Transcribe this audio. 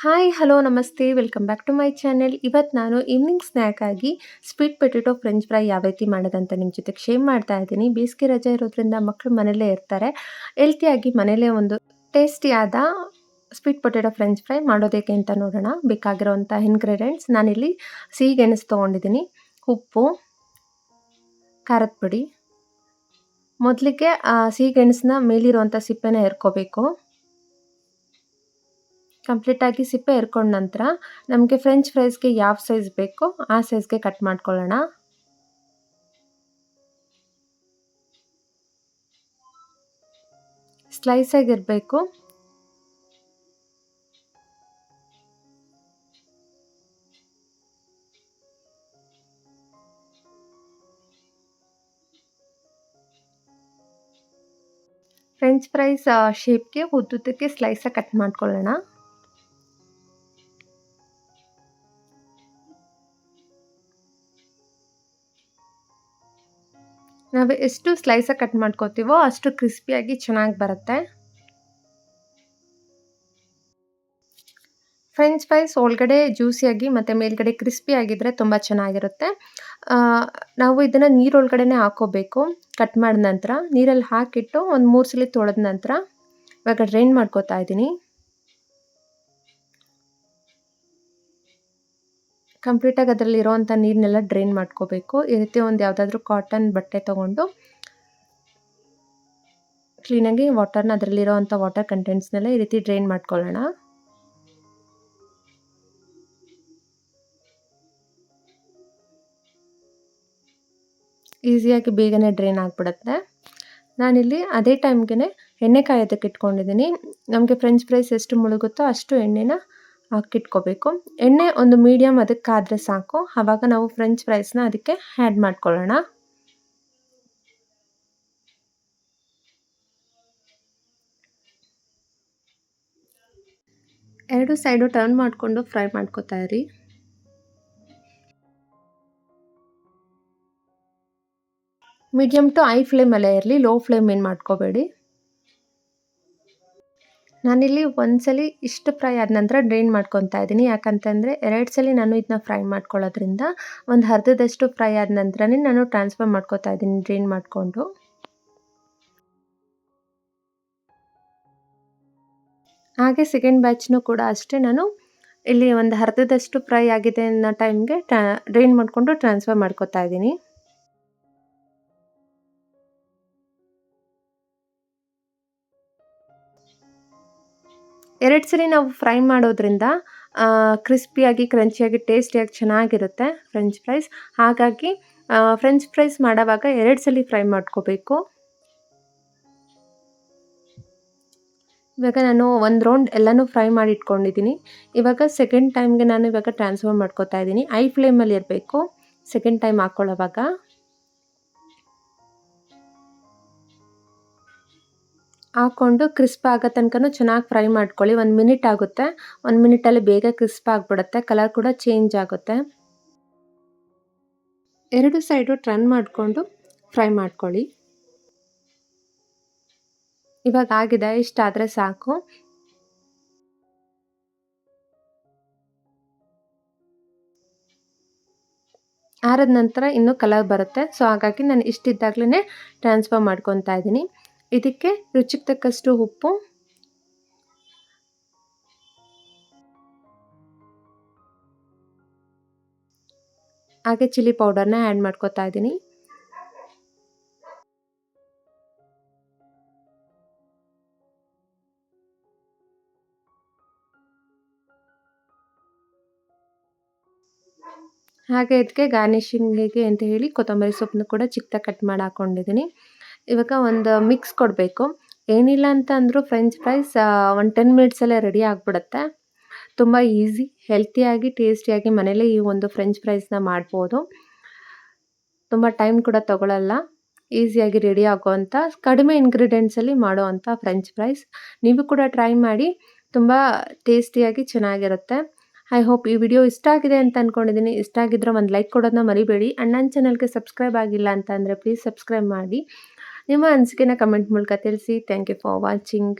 Hi hello ನಮಸ್ತೆ welcome back to my channel. ಇವತ್ತು ನಾನು ಈವ್ನಿಂಗ್ ಸ್ನ್ಯಾಕ್ ಆಗಿ ಸ್ವೀಟ್ ಪೊಟೆಟೊ ಫ್ರೆಂಚ್ ಫ್ರೈ ಯಾವ ರೀತಿ ಮಾಡೋದಂತ ನಿಮ್ಮ ಜೊತೆಗೆ ಶೇರ್ ಮಾಡ್ತಾ ಇದ್ದೀನಿ. ಬೇಸಿಗೆ ರಜೆ ಇರೋದ್ರಿಂದ ಮಕ್ಕಳು ಮನೆಯಲ್ಲೇ ಇರ್ತಾರೆ. ಹೆಲ್ತಿಯಾಗಿ ಮನೆಯಲ್ಲೇ ಒಂದು ಟೇಸ್ಟಿಯಾದ ಸ್ವೀಟ್ ಪೊಟೆಟೊ ಫ್ರೆಂಚ್ ಫ್ರೈ ಮಾಡೋದೇಕೆ ಅಂತ ನೋಡೋಣ. ಬೇಕಾಗಿರೋವಂಥ ಇಂಗ್ರೀಡಿಯೆಂಟ್ಸ್ ನಾನಿಲ್ಲಿ ಸಿಹಿಗೆಣಸು ತೊಗೊಂಡಿದ್ದೀನಿ, ಉಪ್ಪು, ಖಾರದ ಪುಡಿ. ಮೊದಲಿಗೆ ಸಿಹಿಗೆಣಸನ್ನ ಮೇಲಿರುವಂಥ ಸಿಪ್ಪೆನ ಎರ್ಕೋಬೇಕು. ಕಂಪ್ಲೀಟಾಗಿ ಸಿಪ್ಪೆ ಎರ್ಕೊಂಡ ನಂತರ ನಮಗೆ ಫ್ರೆಂಚ್ ಫ್ರೈಸ್ಗೆ ಯಾವ ಸೈಜ್ ಬೇಕೋ ಆ ಸೈಜ್ಗೆ ಕಟ್ ಮಾಡ್ಕೊಳ್ಳೋಣ. ಸ್ಲೈಸ್ ಆಗಿರಬೇಕು. ಫ್ರೆಂಚ್ ಫ್ರೈಸ್ ಶೇಪ್ಗೆ ಉದ್ದುದ್ದಕ್ಕೆ ಸ್ಲೈಸಾಗಿ ಕಟ್ ಮಾಡ್ಕೊಳ್ಳೋಣ. ನಾವು ಎಷ್ಟು ಸ್ಲೈಸಾಗಿ ಕಟ್ ಮಾಡ್ಕೋತೀವೋ ಅಷ್ಟು ಕ್ರಿಸ್ಪಿಯಾಗಿ ಚೆನ್ನಾಗಿ ಬರುತ್ತೆ. ಫ್ರೆಂಚ್ ಫ್ರೈಸ್ ಒಳಗಡೆ ಜ್ಯೂಸಿಯಾಗಿ ಮತ್ತು ಮೇಲ್ಗಡೆ ಕ್ರಿಸ್ಪಿ ಆಗಿದ್ದರೆ ತುಂಬ ಚೆನ್ನಾಗಿರುತ್ತೆ. ನಾವು ಇದನ್ನು ನೀರೊಳಗಡೆನೇ ಹಾಕ್ಕೋಬೇಕು. ಕಟ್ ಮಾಡಿದ ನಂತರ ನೀರಲ್ಲಿ ಹಾಕಿಟ್ಟು ಒಂದು 3 ಸಲ ತೊಳೆದ ನಂತರ ಇವಾಗ ಡ್ರೈನ್ ಮಾಡ್ಕೋತಾ ಇದ್ದೀನಿ. ಕಂಪ್ಲೀಟಾಗಿ ಅದರಲ್ಲಿ ಇರೋವಂಥ ನೀರನ್ನೆಲ್ಲ ಡ್ರೈನ್ ಮಾಡ್ಕೋಬೇಕು. ಈ ರೀತಿ ಒಂದು ಯಾವುದಾದ್ರೂ ಕಾಟನ್ ಬಟ್ಟೆ ತೊಗೊಂಡು ಕ್ಲೀನಾಗಿ ವಾಟರ್ನ ಅದರಲ್ಲಿರೋವಂಥ ವಾಟರ್ ಕಂಟೆಂಟ್ಸ್ನೆಲ್ಲ ಈ ರೀತಿ ಡ್ರೈನ್ ಮಾಡ್ಕೊಳ್ಳೋಣ. ಈಸಿಯಾಗಿ ಬೇಗನೆ ಡ್ರೈನ್ ಆಗಿಬಿಡುತ್ತೆ. ನಾನಿಲ್ಲಿ ಅದೇ ಟೈಮ್ಗೆ ಎಣ್ಣೆ ಕಾಯೋದಕ್ಕೆ ಇಟ್ಕೊಂಡಿದ್ದೀನಿ. ನಮಗೆ ಫ್ರೆಂಚ್ ಫ್ರೈಸ್ ಎಷ್ಟು ಮುಳುಗುತ್ತೋ ಅಷ್ಟು ಎಣ್ಣೆನ ಹಾಕಿಟ್ಕೋಬೇಕು. ಎಣ್ಣೆ ಒಂದು ಮೀಡಿಯಮ್ ಅದಕ್ಕಾದರೆ ಸಾಕು. ಆವಾಗ ನಾವು ಫ್ರೆಂಚ್ ಫ್ರೈಸ್ನ ಅದಕ್ಕೆ ಆ್ಯಡ್ ಮಾಡ್ಕೊಳ್ಳೋಣ. ಎರಡು ಸೈಡು ಟರ್ನ್ ಮಾಡಿಕೊಂಡು ಫ್ರೈ ಮಾಡ್ಕೋತಾ ಇರಿ. ಮೀಡಿಯಮ್ ಟು ಹೈ ಫ್ಲೇಮಲ್ಲೇ ಇರಲಿ, ಲೋ ಫ್ಲೇಮ್ ಏನು ಮಾಡ್ಕೋಬೇಡಿ. ನಾನಿಲ್ಲಿ ಒಂದ್ಸಲಿ ಇಷ್ಟು ಫ್ರೈ ಆದ ನಂತರ ಡ್ರೈನ್ ಮಾಡ್ಕೊತಾ ಇದ್ದೀನಿ. ಯಾಕಂತಂದರೆ 2 ಸಲ ನಾನು ಇದನ್ನ ಫ್ರೈ ಮಾಡ್ಕೊಳ್ಳೋದ್ರಿಂದ ಒಂದು ಅರ್ಧದಷ್ಟು ಫ್ರೈ ಆದ ನಂತರನೇ ನಾನು ಟ್ರಾನ್ಸ್ಫರ್ ಮಾಡ್ಕೋತಾ ಇದ್ದೀನಿ ಡ್ರೈನ್ ಮಾಡಿಕೊಂಡು. ಹಾಗೆ ಸೆಕೆಂಡ್ ಬ್ಯಾಚ್ನೂ ಕೂಡ ಅಷ್ಟೇ, ನಾನು ಇಲ್ಲಿ ಒಂದು ಅರ್ಧದಷ್ಟು ಫ್ರೈ ಆಗಿದೆ ಅನ್ನೋ ಟೈಮ್ಗೆ ಡ್ರೈನ್ ಮಾಡಿಕೊಂಡು ಟ್ರಾನ್ಸ್ಫರ್ ಮಾಡ್ಕೋತಾ ಇದ್ದೀನಿ. ಎರಡು ಸರಿ ನಾವು ಫ್ರೈ ಮಾಡೋದ್ರಿಂದ ಕ್ರಿಸ್ಪಿಯಾಗಿ ಕ್ರಂಚಿಯಾಗಿ ಟೇಸ್ಟಿಯಾಗಿ ಚೆನ್ನಾಗಿರುತ್ತೆ ಫ್ರೆಂಚ್ ಫ್ರೈಸ್. ಹಾಗಾಗಿ ಫ್ರೆಂಚ್ ಫ್ರೈಸ್ ಮಾಡೋವಾಗ 2 ಸಲ ಫ್ರೈ ಮಾಡ್ಕೋಬೇಕು. ಇವಾಗ ನಾನು ಒಂದು ರೌಂಡ್ ಎಲ್ಲನೂ ಫ್ರೈ ಮಾಡಿ ಇಟ್ಕೊಂಡಿದ್ದೀನಿ. ಇವಾಗ ಸೆಕೆಂಡ್ ಟೈಮ್ಗೆ ನಾನು ಇವಾಗ ಟ್ರಾನ್ಸ್ಫರ್ ಮಾಡ್ಕೋತಾ ಇದ್ದೀನಿ. ಹೈ ಫ್ಲೇಮಲ್ಲಿ ಇರಬೇಕು ಸೆಕೆಂಡ್ ಟೈಮ್ ಹಾಕ್ಕೊಳ್ಳೋವಾಗ. ಹಾಕ್ಕೊಂಡು ಕ್ರಿಸ್ಪ್ ಆಗೋ ತನಕನೂ ಚೆನ್ನಾಗಿ ಫ್ರೈ ಮಾಡ್ಕೊಳ್ಳಿ. 1 ಮಿನಿಟ್ ಆಗುತ್ತೆ. 1 ಮಿನಿಟಲ್ಲಿ ಬೇಗ ಕ್ರಿಸ್ಪ್ ಆಗಿಬಿಡುತ್ತೆ. ಕಲರ್ ಕೂಡ ಚೇಂಜ್ ಆಗುತ್ತೆ. ಎರಡು ಸೈಡು ಟರ್ನ್ ಮಾಡಿಕೊಂಡು ಫ್ರೈ ಮಾಡ್ಕೊಳ್ಳಿ. ಇವಾಗ ಆಗಿದೆ, ಇಷ್ಟಾದರೆ ಸಾಕು. ಆರಿದ ನಂತರ ಇನ್ನೂ ಕಲರ್ ಬರುತ್ತೆ. ಸೊ ಹಾಗಾಗಿ ನಾನು ಇಷ್ಟಿದ್ದಾಗಲೇ ಟ್ರಾನ್ಸ್ಫರ್ ಮಾಡ್ಕೊತಾ ಇದ್ದೀನಿ. ಇದಕ್ಕೆ ರುಚಿಗೆ ತಕ್ಕಷ್ಟು ಉಪ್ಪು, ಹಾಗೆ ಚಿಲ್ಲಿ ಪೌಡರ್ನ ಆ್ಯಡ್ ಮಾಡ್ಕೋತಾ ಇದ್ದೀನಿ. ಹಾಗೆ ಇದಕ್ಕೆ ಗಾರ್ನಿಷಿಂಗಿಗೆ ಅಂತ ಹೇಳಿ ಕೊತ್ತಂಬರಿ ಸೊಪ್ಪನ್ನು ಕೂಡ ಚಿಕ್ಕದಾಗಿ ಕಟ್ ಮಾಡಿ ಹಾಕ್ಕೊಂಡಿದ್ದೀನಿ. ಇವಾಗ ಒಂದು ಮಿಕ್ಸ್ ಕೊಡಬೇಕು. ಏನಿಲ್ಲ ಅಂತ ಅಂದರೂ ಫ್ರೆಂಚ್ ಫ್ರೈಸ್ ಒಂದು 10 ಮಿನಿಟ್ಸಲ್ಲೇ ರೆಡಿ ಆಗಿಬಿಡುತ್ತೆ. ತುಂಬ ಈಸಿ, ಹೆಲ್ತಿಯಾಗಿ, ಟೇಸ್ಟಿಯಾಗಿ ಮನೇಲೇ ಈ ಒಂದು ಫ್ರೆಂಚ್ ಫ್ರೈಸ್ನ ಮಾಡ್ಬೋದು. ತುಂಬ ಟೈಮ್ ಕೂಡ ತಗೊಳ್ಳಲ್ಲ. ಈಸಿಯಾಗಿ ರೆಡಿ ಆಗೋವಂಥ ಕಡಿಮೆ ಇಂಗ್ರೀಡಿಯೆಂಟ್ಸಲ್ಲಿ ಮಾಡೋವಂಥ ಫ್ರೆಂಚ್ ಫ್ರೈಸ್. ನೀವು ಕೂಡ ಟ್ರೈ ಮಾಡಿ, ತುಂಬ ಟೇಸ್ಟಿಯಾಗಿ ಚೆನ್ನಾಗಿರುತ್ತೆ. ಐ ಹೋಪ್ ಈ ವಿಡಿಯೋ ಇಷ್ಟ ಆಗಿದೆ ಅಂತ ಅಂದ್ಕೊಂಡಿದ್ದೀನಿ. ಇಷ್ಟ ಆಗಿದ್ರೆ ಒಂದು ಲೈಕ್ ಕೊಡೋದನ್ನ ಮರಿಬೇಡಿ. ನನ್ನ ಚಾನಲ್ಗೆ ಸಬ್ಸ್ಕ್ರೈಬ್ ಆಗಿಲ್ಲ ಅಂತ ಅಂದರೆ ಪ್ಲೀಸ್ ಸಬ್ಸ್ಕ್ರೈಬ್ ಮಾಡಿ. ನಿಮ್ಮ ಅನಿಸಿಕೆನ ಕಮೆಂಟ್ ಮೂಲಕ ತಿಳಿಸಿ. Thank you for watching.